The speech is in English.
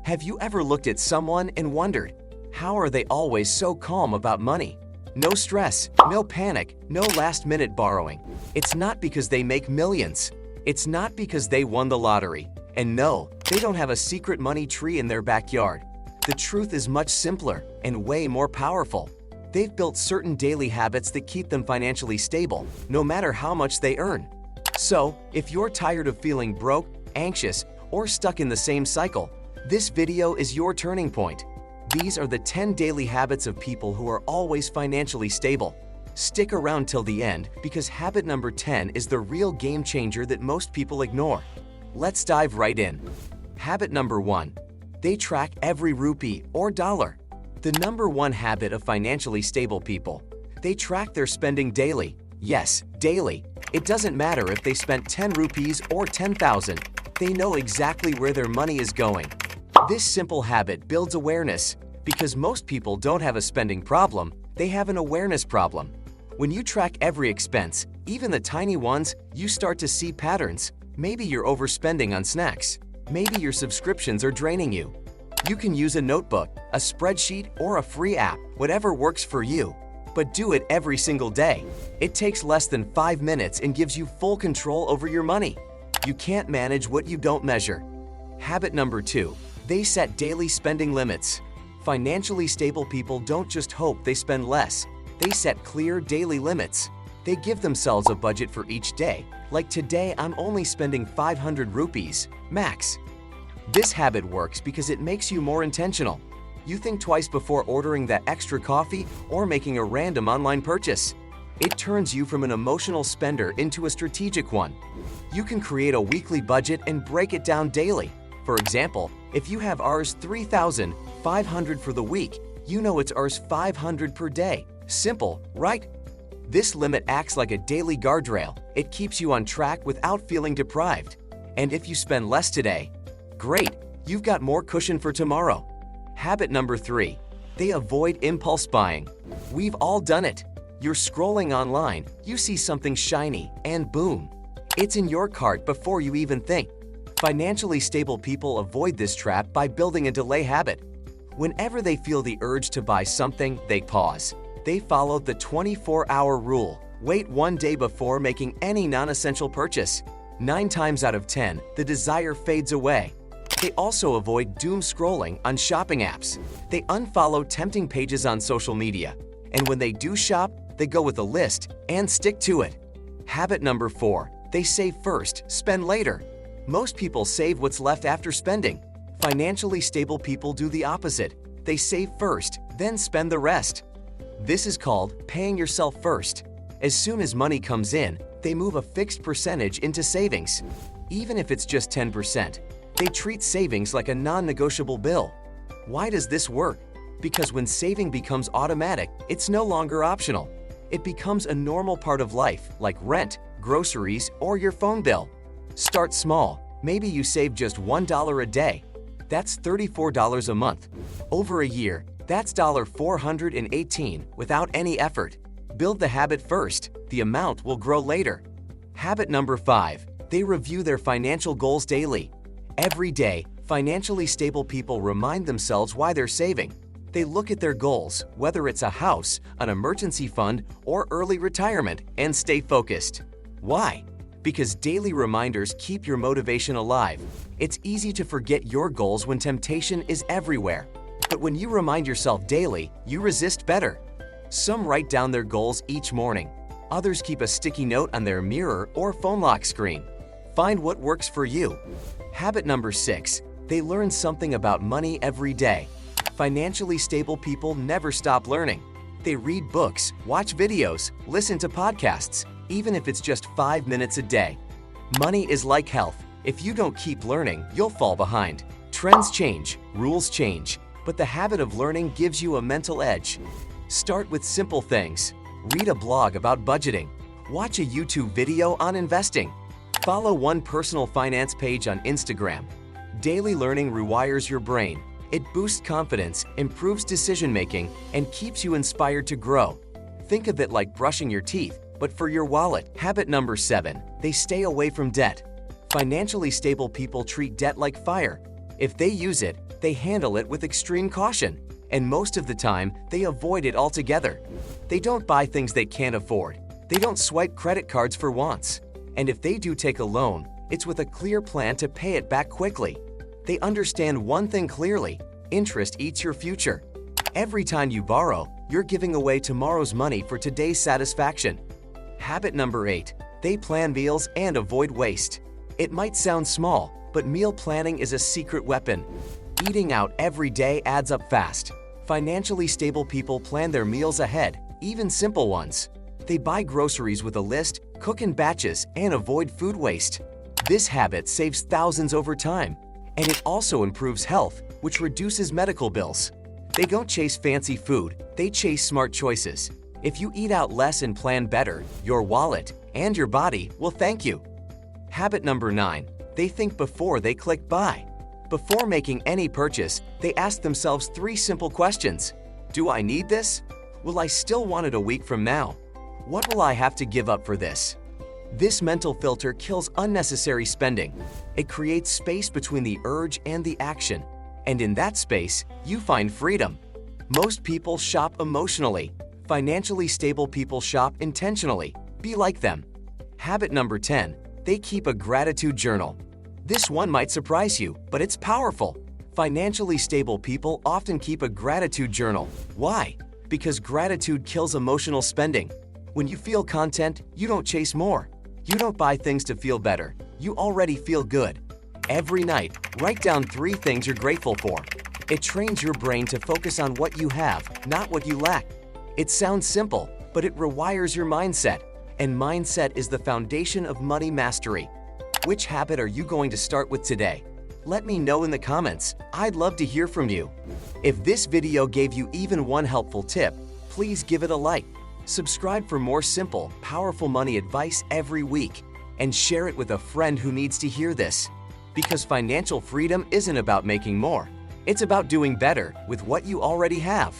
Have you ever looked at someone and wondered, how are they always so calm about money? No stress, no panic, no last-minute borrowing. It's not because they make millions. It's not because they won the lottery. And no, they don't have a secret money tree in their backyard. The truth is much simpler and way more powerful. They've built certain daily habits that keep them financially stable, no matter how much they earn. So, if you're tired of feeling broke, anxious, or stuck in the same cycle, this video is your turning point. These are the 10 daily habits of people who are always financially stable. Stick around till the end because habit number 10 is the real game changer that most people ignore. Let's dive right in. Habit number 1. They track every rupee or dollar. The number one habit of financially stable people. They track their spending daily. Yes, daily. It doesn't matter if they spent 10 rupees or 10,000. They know exactly where their money is going. This simple habit builds awareness because most people don't have a spending problem, they have an awareness problem. When you track every expense, even the tiny ones, you start to see patterns. Maybe you're overspending on snacks. Maybe your subscriptions are draining you. You can use a notebook, a spreadsheet, or a free app, whatever works for you. But do it every single day. It takes less than 5 minutes and gives you full control over your money. You can't manage what you don't measure. Habit number 2. They set daily spending limits. Financially stable people don't just hope they spend less. They set clear daily limits. They give themselves a budget for each day. Like today, I'm only spending 500 rupees, max. This habit works because it makes you more intentional. You think twice before ordering that extra coffee or making a random online purchase. It turns you from an emotional spender into a strategic one. You can create a weekly budget and break it down daily. For example, if you have Rs 3,500 for the week, you know it's Rs 500 per day. Simple, right? This limit acts like a daily guardrail. It keeps you on track without feeling deprived. And if you spend less today, great, you've got more cushion for tomorrow. Habit number 3. They avoid impulse buying. We've all done it. You're scrolling online, you see something shiny, and boom, it's in your cart before you even think. Financially stable people avoid this trap by building a delay habit. Whenever they feel the urge to buy something, they pause. They follow the 24-hour rule. Wait 1 day before making any non-essential purchase. 9 times out of 10, the desire fades away. They also avoid doom scrolling on shopping apps. They unfollow tempting pages on social media. And when they do shop, they go with a list and stick to it. Habit number 4. They save first, spend later. Most people save what's left after spending. Financially stable people do the opposite. They save first, then spend the rest. This is called paying yourself first. As soon as money comes in, they move a fixed percentage into savings. Even if it's just 10%, they treat savings like a non-negotiable bill. Why does this work? Because when saving becomes automatic, it's no longer optional. It becomes a normal part of life, like rent, groceries, or your phone bill. Start small. Maybe you save just $1 a day. That's $34 a month. Over a year, that's $418 without any effort. Build the habit first. The amount will grow later. Habit number 5. They review their financial goals daily. Every day, financially stable people remind themselves why they're saving. They look at their goals, whether it's a house, an emergency fund, or early retirement, and stay focused. Why? Because daily reminders keep your motivation alive. It's easy to forget your goals when temptation is everywhere. But when you remind yourself daily, you resist better. Some write down their goals each morning. Others keep a sticky note on their mirror or phone lock screen. Find what works for you. Habit number 6. They learn something about money every day. Financially stable people never stop learning. They read books, watch videos, listen to podcasts, even if it's just 5 minutes a day. Money is like health. If you don't keep learning, you'll fall behind. Trends change, rules change, but the habit of learning gives you a mental edge. Start with simple things. Read a blog about budgeting. Watch a YouTube video on investing. Follow one personal finance page on Instagram. Daily learning rewires your brain. It boosts confidence, improves decision-making, and keeps you inspired to grow. Think of it like brushing your teeth, but for your wallet. Habit number 7. They stay away from debt. Financially stable people treat debt like fire. If they use it, They handle it with extreme caution, and most of the time, they avoid it altogether. They don't buy things they can't afford. They don't swipe credit cards for wants. And if they do take a loan, it's with a clear plan to pay it back quickly. They understand one thing clearly: interest eats your future. Every time you borrow, you're giving away tomorrow's money for today's satisfaction. Habit number 8. They plan meals and avoid waste. It might sound small, but meal planning is a secret weapon. Eating out every day adds up fast. Financially stable people plan their meals ahead, even simple ones. They buy groceries with a list, cook in batches, and avoid food waste. This habit saves thousands over time, and it also improves health, which reduces medical bills. They don't chase fancy food, they chase smart choices. If you eat out less and plan better, your wallet and your body will thank you. Habit number 9. They think before they click buy. Before making any purchase, they ask themselves 3 simple questions. Do I need this? Will I still want it a week from now? What will I have to give up for this? This mental filter kills unnecessary spending. It creates space between the urge and the action. And in that space, you find freedom. Most people shop emotionally. Financially stable people shop intentionally. Be like them. Habit number 10. They keep a gratitude journal. This one might surprise you, but it's powerful. Financially stable people often keep a gratitude journal. Why? Because gratitude kills emotional spending. When you feel content, you don't chase more. You don't buy things to feel better. You already feel good. Every night, write down 3 things you're grateful for. It trains your brain to focus on what you have, not what you lack. It sounds simple, but it rewires your mindset. And mindset is the foundation of money mastery. Which habit are you going to start with today? Let me know in the comments. I'd love to hear from you. If this video gave you even one helpful tip, please give it a like. Subscribe for more simple, powerful money advice every week, and share it with a friend who needs to hear this. Because financial freedom isn't about making more. It's about doing better with what you already have.